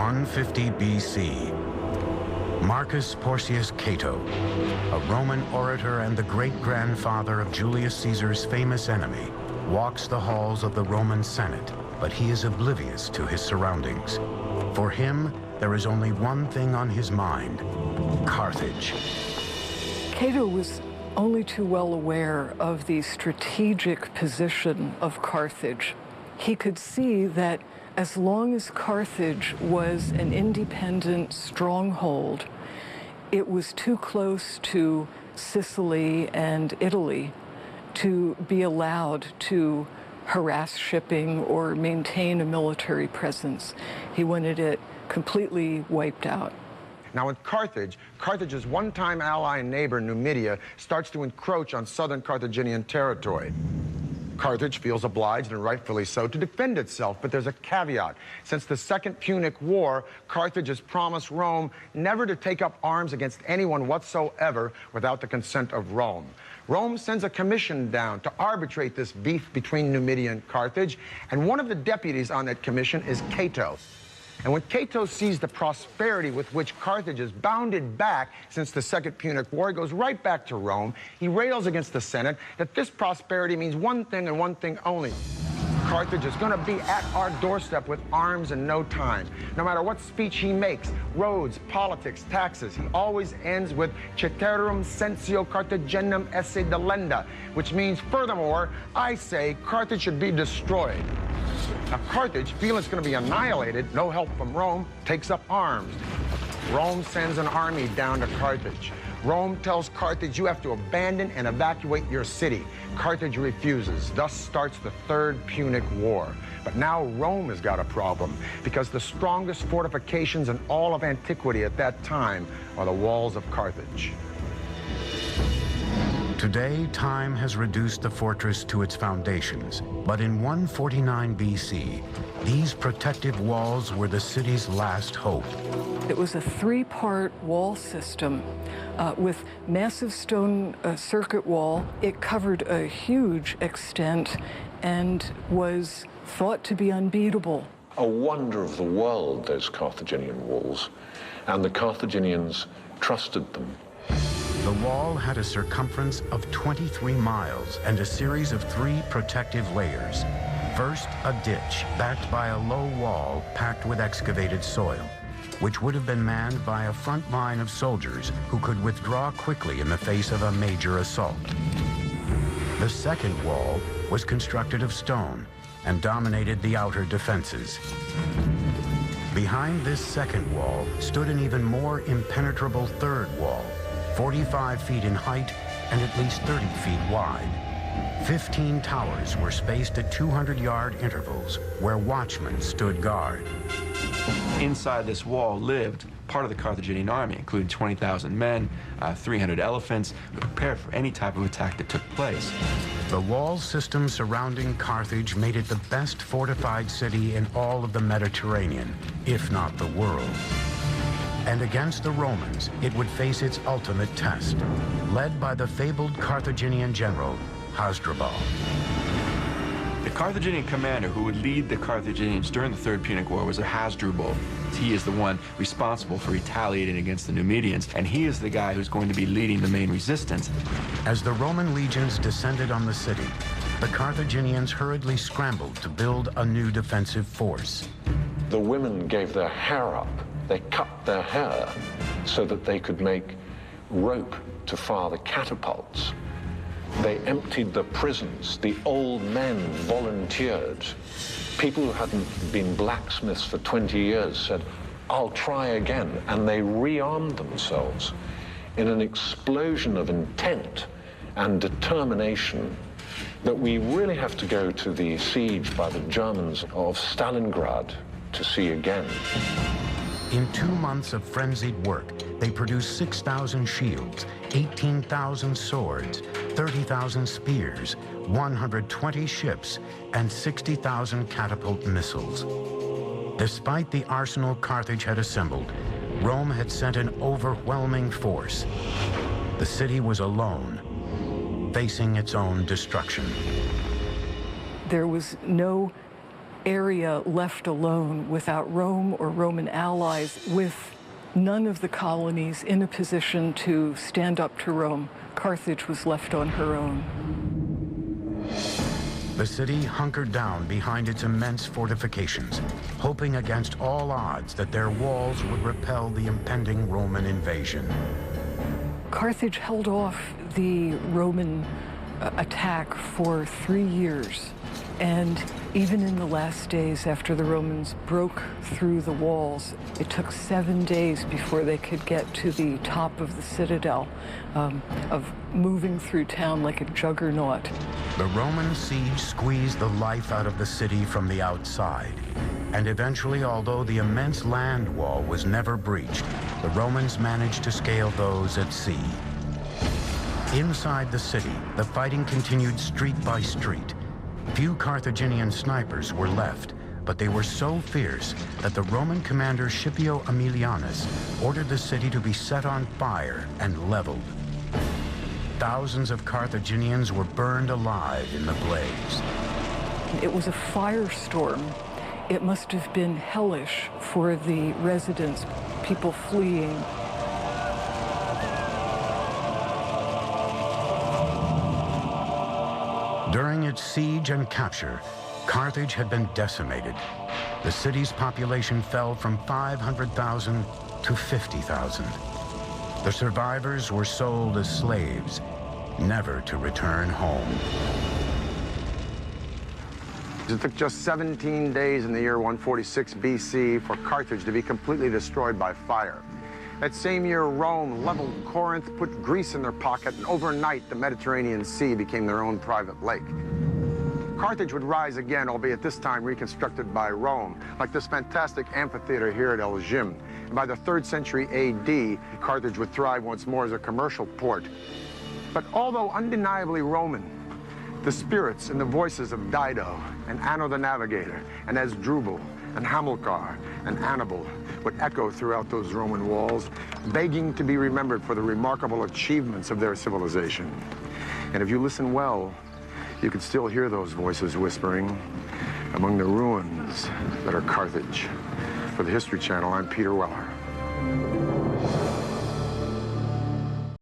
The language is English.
150 BC, Marcus Porcius Cato, a Roman orator and the great-grandfather of Julius Caesar's famous enemy, walks the halls of the Roman Senate, but he is oblivious to his surroundings. For him, there is only one thing on his mind: Carthage. Cato was only too well aware of the strategic position of Carthage. He could see that as long as Carthage was an independent stronghold, it was too close to Sicily and Italy to be allowed to harass shipping or maintain a military presence. He wanted it completely wiped out. Now in Carthage's one-time ally and neighbor, Numidia, starts to encroach on southern Carthaginian territory. Carthage feels obliged, and rightfully so, to defend itself, but there's a caveat. Since the Second Punic War, Carthage has promised Rome never to take up arms against anyone whatsoever without the consent of Rome. Rome sends a commission down to arbitrate this beef between Numidia and Carthage, and one of the deputies on that commission is Cato. And when Cato sees the prosperity with which Carthage has bounded back since the Second Punic War, he goes right back to Rome. He rails against the Senate that this prosperity means one thing and one thing only: Carthage is going to be at our doorstep with arms in no time. No matter what speech he makes, roads, politics, taxes, he always ends with ceterum censeo Carthaginem esse delenda, which means, furthermore, I say Carthage should be destroyed. Now, Carthage, feeling it's going to be annihilated, no help from Rome, takes up arms. Rome sends an army down to Carthage. Rome tells Carthage, you have to abandon and evacuate your city. Carthage refuses. Thus starts the Third Punic War. But now Rome has got a problem, because the strongest fortifications in all of antiquity at that time are the walls of Carthage. Today, time has reduced the fortress to its foundations, but in 149 BC, these protective walls were the city's last hope. It was a three-part wall system with massive stone circuit wall. It covered a huge extent and was thought to be unbeatable. A wonder of the world, those Carthaginian walls, and the Carthaginians trusted them. The wall had a circumference of 23 miles and a series of 3 protective layers. First, a ditch backed by a low wall packed with excavated soil, which would have been manned by a front line of soldiers who could withdraw quickly in the face of a major assault. The second wall was constructed of stone and dominated the outer defenses. Behind this second wall stood an even more impenetrable third wall, 45 feet in height and at least 30 feet wide. 15 towers were spaced at 200-yard intervals where watchmen stood guard. Inside this wall lived part of the Carthaginian army, including 20,000 men, 300 elephants, prepared for any type of attack that took place. The wall system surrounding Carthage made it the best fortified city in all of the Mediterranean, if not the world. And against the Romans, it would face its ultimate test, led by the fabled Carthaginian general, Hasdrubal. The Carthaginian commander who would lead the Carthaginians during the Third Punic War was Hasdrubal. He is the one responsible for retaliating against the Numidians, and he is the guy who's going to be leading the main resistance. As the Roman legions descended on the city, the Carthaginians hurriedly scrambled to build a new defensive force. The women gave their hair up. They cut their hair so that they could make rope to fire the catapults. They emptied the prisons. The old men volunteered. People who hadn't been blacksmiths for 20 years said, I'll try again. And they rearmed themselves in an explosion of intent and determination that we really have to go to the siege by the Germans of Stalingrad to see again. In 2 months of frenzied work, they produced 6,000 shields, 18,000 swords, 30,000 spears, 120 ships, and 60,000 catapult missiles. Despite the arsenal Carthage had assembled, Rome had sent an overwhelming force. The city was alone, facing its own destruction. There was no area left alone without Rome or Roman allies, with none of the colonies in a position to stand up to Rome. Carthage was left on her own. The city hunkered down behind its immense fortifications, hoping against all odds that their walls would repel the impending Roman invasion. Carthage held off the Roman attack for 3 years. And even in the last days after the Romans broke through the walls, it took 7 days before they could get to the top of the citadel, of moving through town like a juggernaut. The Roman siege squeezed the life out of the city from the outside. And eventually, although the immense land wall was never breached, the Romans managed to scale those at sea. Inside the city, the fighting continued street by street. Few Carthaginian snipers were left, but they were so fierce that the Roman commander Scipio Aemilianus ordered the city to be set on fire and leveled. Thousands of Carthaginians were burned alive in the blaze. It was a firestorm. It must have been hellish for the residents, people fleeing. During its siege and capture, Carthage had been decimated. The city's population fell from 500,000 to 50,000. The survivors were sold as slaves, never to return home. It took just 17 days in the year 146 BC for Carthage to be completely destroyed by fire. That same year, Rome leveled Corinth, put Greece in their pocket, and overnight, the Mediterranean Sea became their own private lake. Carthage would rise again, albeit this time reconstructed by Rome, like this fantastic amphitheater here at El Jim. And by the 3rd century AD, Carthage would thrive once more as a commercial port. But although undeniably Roman, the spirits and the voices of Dido and Anno the Navigator and Asdrubal and Hamilcar and Hannibal would echo throughout those Roman walls, begging to be remembered for the remarkable achievements of their civilization. And if you listen well, you can still hear those voices whispering among the ruins that are Carthage. For the History Channel, I'm Peter Weller.